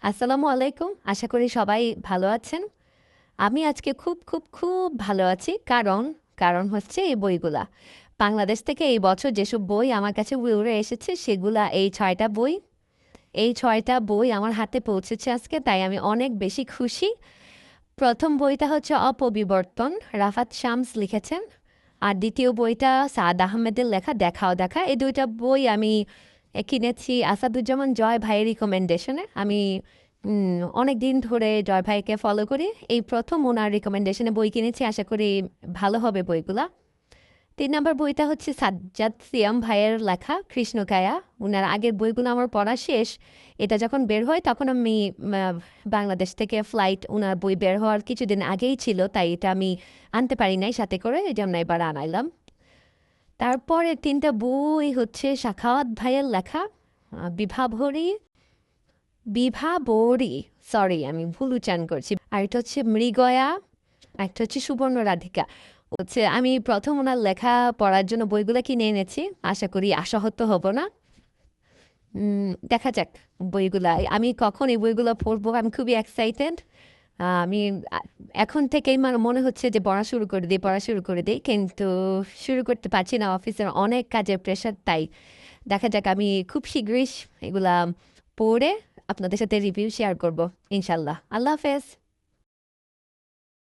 আসসালামু আলাইকুম। আশা করি সবাই ভালো আছেন। আমি আজকে খুব, খুব, খুব ভালো আছি। কারণ হচ্ছে এই বইগুলা। বাংলাদেশ থেকে এই বছর যেসব বই আমার কাছে উড়ে এসেছে সেগুলা এই ৬ টা বই। এই ৬ টা বই আমার হাতে পৌঁছেছে আজকে, তাই আমি অনেক বেশি খুশি। ১ম বইটা হচ্ছে 'অপবিবর্তন', রাফাত শামস লিখেছেন। আর ২য় বইটা সাদ আহমেদের লেখা 'দেখাও দেখা'। এই ২ টা বই আমি কিনেছি আসাদুজ্জামান জয় ভাইয়ের রিকমেন্ডেশনে। আমি অনেক দিন ধরে জয় ভাইকে ফলো করি। এই ১ম ওনার রিকমেন্ডেশনে বই কিনেছি। আশা করি ভালো হবে বইগুলা। ৩ নাম্বার বইটা হচ্ছে সাজ্জাদ সিয়াম ভাইয়ের লেখা 'কৃষ্ণকায়া'। উনার আগের বইগুলো আমার পড়া শেষ। এটা যখন বের হয় তখন আমি বাংলাদেশ থেকে ফ্লাইট উনার বই বের হওয়ার কিছুদিন আগেই ছিল, তাই এটা আমি আনতে পারি নাই সাথে করে, এজন্য এবার আনাইলাম। তারপরে ৩ টা বই হচ্ছে সাখাওয়াত ভাইয়ের লেখা বিভাবরী বিভাবরী সরি আমি ভুল উচ্চারণ করছি। আর এটা হচ্ছে মৃগয়া, একটা হচ্ছে সুবর্ণ রাধিকা। হচ্ছে আমি ১ম ওনার লেখা পড়ার জন্য বইগুলো কিনে এনেছি। আশা করি আশাহত হব না। দেখা যাক বইগুলা। আমি কখন এই বইগুলো পড়বো আমি খুবই এক্সাইটেড। আমি আ এখন থেকেই আমার মনে হচ্ছে যে পড়া শুরু করে দেই। কিন্তু শুরু করতে পারছি না। অফিসের অনেক কাজের প্রেশার, তাই দেখা যাক আমি খুব শীঘ্রই এগুলা পড়ে আপনাদের সাথে রিভিউ শেয়ার করব ইনশাল্লাহ। আল্লাহ হাফেজ।